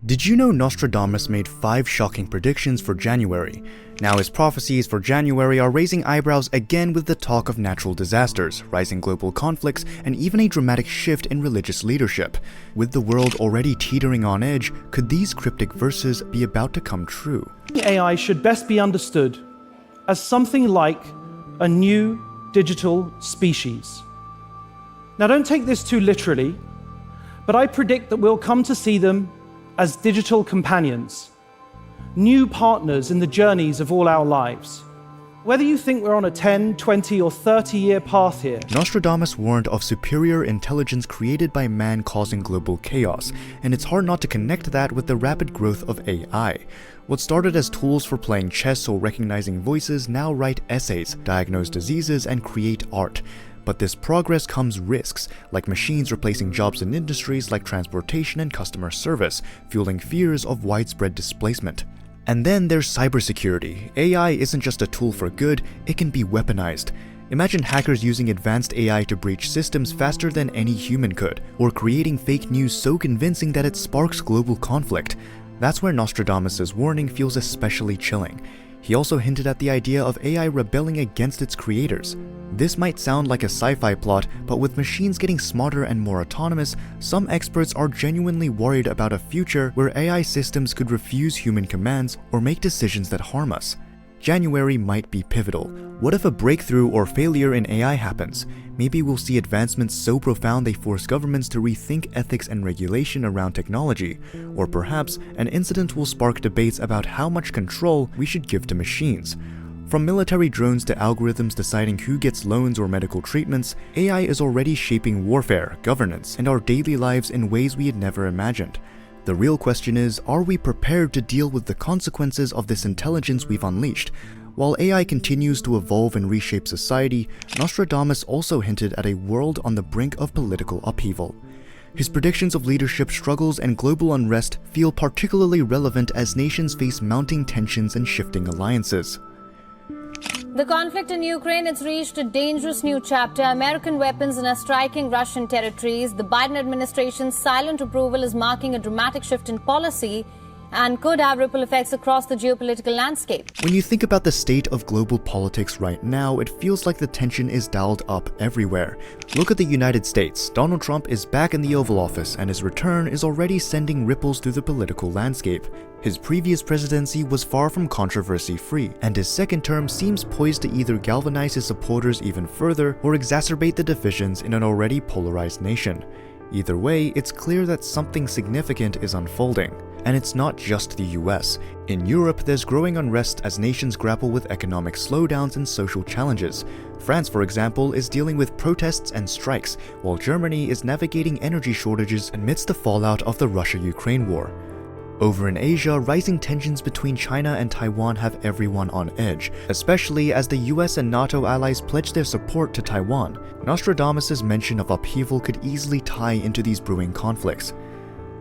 Did you know Nostradamus made 5 shocking predictions for January? Now his prophecies for January are raising eyebrows again with the talk of natural disasters, rising global conflicts, and even a dramatic shift in religious leadership. With the world already teetering on edge, could these cryptic verses be about to come true? AI should best be understood as something like a new digital species. Now don't take this too literally, but I predict that we'll come to see them as digital companions, new partners in the journeys of all our lives. Whether you think we're on a 10, 20, or 30-year path here, Nostradamus warned of superior intelligence created by man causing global chaos, and it's hard not to connect that with the rapid growth of AI. What started as tools for playing chess or recognizing voices now write essays, diagnose diseases, and create art. But this progress comes risks, like machines replacing jobs in industries like transportation and customer service, fueling fears of widespread displacement. And then there's cybersecurity. AI isn't just a tool for good, it can be weaponized. Imagine hackers using advanced AI to breach systems faster than any human could, or creating fake news so convincing that it sparks global conflict. That's where Nostradamus' warning feels especially chilling. He also hinted at the idea of AI rebelling against its creators. This might sound like a sci-fi plot, but with machines getting smarter and more autonomous, some experts are genuinely worried about a future where AI systems could refuse human commands or make decisions that harm us. January might be pivotal. What if a breakthrough or failure in AI happens? Maybe we'll see advancements so profound they force governments to rethink ethics and regulation around technology. Or perhaps an incident will spark debates about how much control we should give to machines. From military drones to algorithms deciding who gets loans or medical treatments, AI is already shaping warfare, governance, and our daily lives in ways we had never imagined. The real question is, are we prepared to deal with the consequences of this intelligence we've unleashed? While AI continues to evolve and reshape society, Nostradamus also hinted at a world on the brink of political upheaval. His predictions of leadership struggles and global unrest feel particularly relevant as nations face mounting tensions and shifting alliances. The conflict in Ukraine has reached a dangerous new chapter. American weapons are striking Russian territories. The Biden administration's silent approval is marking a dramatic shift in policy and could have ripple effects across the geopolitical landscape. When you think about the state of global politics right now, it feels like the tension is dialed up everywhere. Look at the United States. Donald Trump is back in the Oval Office, and his return is already sending ripples through the political landscape. His previous presidency was far from controversy-free, and his second term seems poised to either galvanize his supporters even further or exacerbate the divisions in an already polarized nation. Either way, it's clear that something significant is unfolding. And it's not just the US. In Europe, there's growing unrest as nations grapple with economic slowdowns and social challenges. France, for example, is dealing with protests and strikes, while Germany is navigating energy shortages amidst the fallout of the Russia-Ukraine war. Over in Asia, rising tensions between China and Taiwan have everyone on edge, especially as the US and NATO allies pledge their support to Taiwan. Nostradamus' mention of upheaval could easily tie into these brewing conflicts.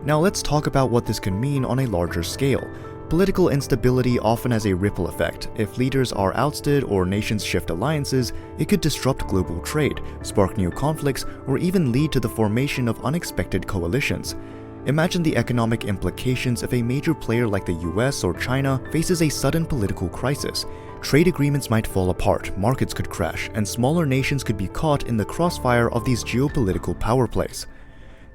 Now let's talk about what this could mean on a larger scale. Political instability often has a ripple effect. If leaders are ousted or nations shift alliances, it could disrupt global trade, spark new conflicts, or even lead to the formation of unexpected coalitions. Imagine the economic implications if a major player like the US or China faces a sudden political crisis. Trade agreements might fall apart, markets could crash, and smaller nations could be caught in the crossfire of these geopolitical power plays.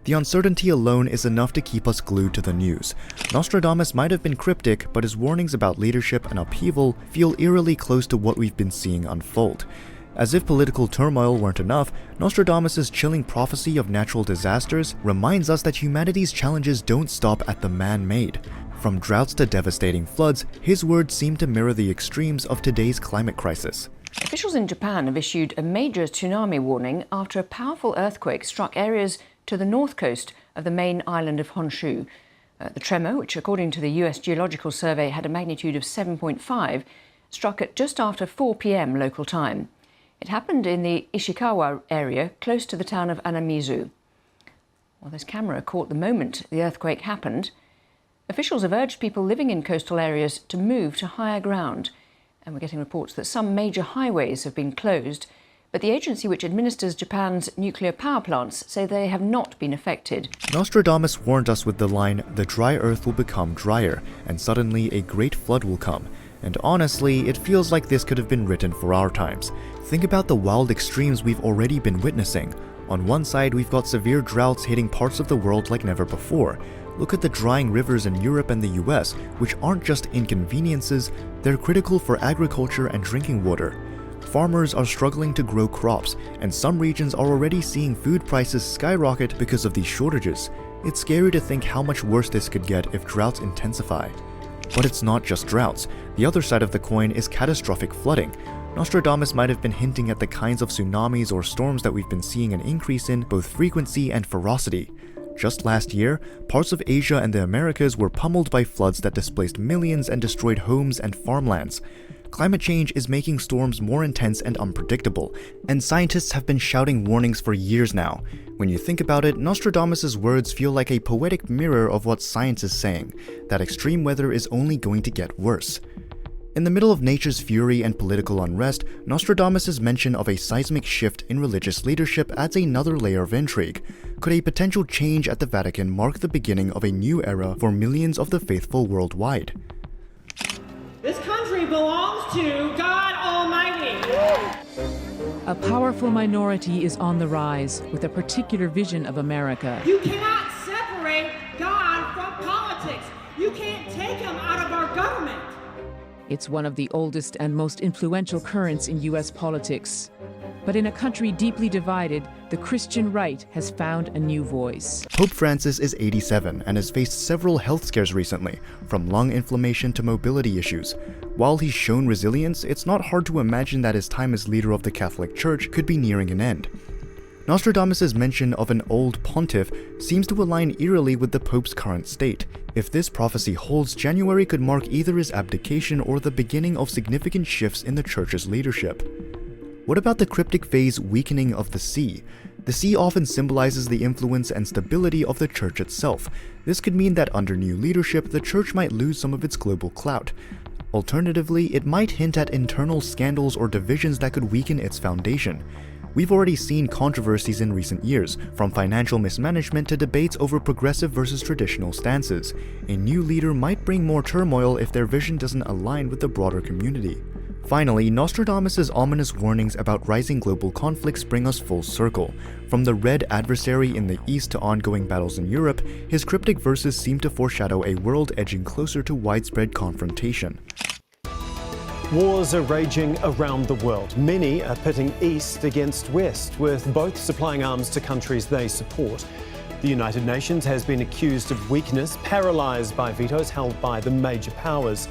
The uncertainty alone is enough to keep us glued to the news. Nostradamus might have been cryptic, but his warnings about leadership and upheaval feel eerily close to what we've been seeing unfold. As if political turmoil weren't enough, Nostradamus' chilling prophecy of natural disasters reminds us that humanity's challenges don't stop at the man-made. From droughts to devastating floods, his words seem to mirror the extremes of today's climate crisis. Officials in Japan have issued a major tsunami warning after a powerful earthquake struck areas to the north coast of the main island of Honshu. The tremor, which according to the US Geological Survey had a magnitude of 7.5, struck at just after 4 p.m. local time. It happened in the Ishikawa area, close to the town of Anamizu. Well, this camera caught the moment the earthquake happened. Officials have urged people living in coastal areas to move to higher ground. And we're getting reports that some major highways have been closed, but the agency which administers Japan's nuclear power plants say they have not been affected. Nostradamus warned us with the line, "The dry earth will become drier, and suddenly a great flood will come." And honestly, it feels like this could have been written for our times. Think about the wild extremes we've already been witnessing. On one side, we've got severe droughts hitting parts of the world like never before. Look at the drying rivers in Europe and the US, which aren't just inconveniences, they're critical for agriculture and drinking water. Farmers are struggling to grow crops, and some regions are already seeing food prices skyrocket because of these shortages. It's scary to think how much worse this could get if droughts intensify. But it's not just droughts. The other side of the coin is catastrophic flooding. Nostradamus might have been hinting at the kinds of tsunamis or storms that we've been seeing an increase in, both frequency and ferocity. Just last year, parts of Asia and the Americas were pummeled by floods that displaced millions and destroyed homes and farmlands. Climate change is making storms more intense and unpredictable, and scientists have been shouting warnings for years now. When you think about it, Nostradamus' words feel like a poetic mirror of what science is saying, that extreme weather is only going to get worse. In the middle of nature's fury and political unrest, Nostradamus' mention of a seismic shift in religious leadership adds another layer of intrigue. Could a potential change at the Vatican mark the beginning of a new era for millions of the faithful worldwide? This country belongs to God Almighty. A powerful minority is on the rise with a particular vision of America. You cannot separate God from politics. You can't take him out of our government. It's one of the oldest and most influential currents in U.S. politics. But in a country deeply divided, the Christian right has found a new voice. Pope Francis is 87 and has faced several health scares recently, from lung inflammation to mobility issues. While he's shown resilience, it's not hard to imagine that his time as leader of the Catholic Church could be nearing an end. Nostradamus' mention of an old pontiff seems to align eerily with the Pope's current state. If this prophecy holds, January could mark either his abdication or the beginning of significant shifts in the Church's leadership. What about the cryptic phase weakening of the sea? The sea often symbolizes the influence and stability of the Church itself. This could mean that under new leadership, the Church might lose some of its global clout. Alternatively, it might hint at internal scandals or divisions that could weaken its foundation. We've already seen controversies in recent years, from financial mismanagement to debates over progressive versus traditional stances. A new leader might bring more turmoil if their vision doesn't align with the broader community. Finally, Nostradamus' ominous warnings about rising global conflicts bring us full circle. From the red adversary in the east to ongoing battles in Europe, his cryptic verses seem to foreshadow a world edging closer to widespread confrontation. Wars are raging around the world. Many are pitting East against West, with both supplying arms to countries they support. The United Nations has been accused of weakness, paralysed by vetoes held by the major powers.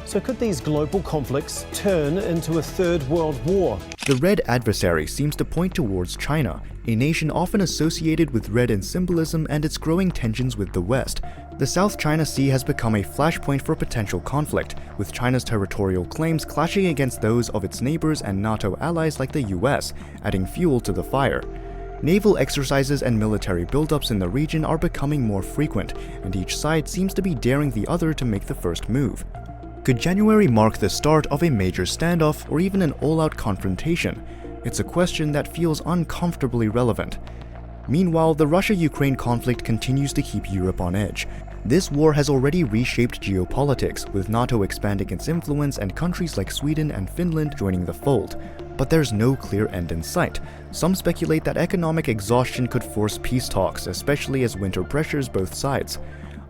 So could these global conflicts turn into a third world war? The red adversary seems to point towards China, a nation often associated with red in symbolism and its growing tensions with the West. The South China Sea has become a flashpoint for potential conflict, with China's territorial claims clashing against those of its neighbors and NATO allies like the US, adding fuel to the fire. Naval exercises and military buildups in the region are becoming more frequent, and each side seems to be daring the other to make the first move. Could January mark the start of a major standoff or even an all-out confrontation? It's a question that feels uncomfortably relevant. Meanwhile, the Russia-Ukraine conflict continues to keep Europe on edge. This war has already reshaped geopolitics, with NATO expanding its influence and countries like Sweden and Finland joining the fold. But there's no clear end in sight. Some speculate that economic exhaustion could force peace talks, especially as winter pressures both sides.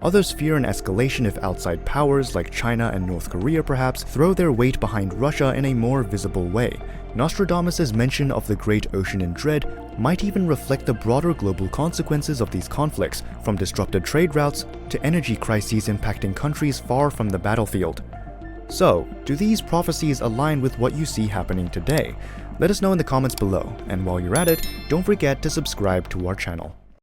Others fear an escalation if outside powers like China and North Korea perhaps throw their weight behind Russia in a more visible way. Nostradamus' mention of the Great Ocean in dread might even reflect the broader global consequences of these conflicts, from disrupted trade routes to energy crises impacting countries far from the battlefield. So, do these prophecies align with what you see happening today? Let us know in the comments below, and while you're at it, don't forget to subscribe to our channel.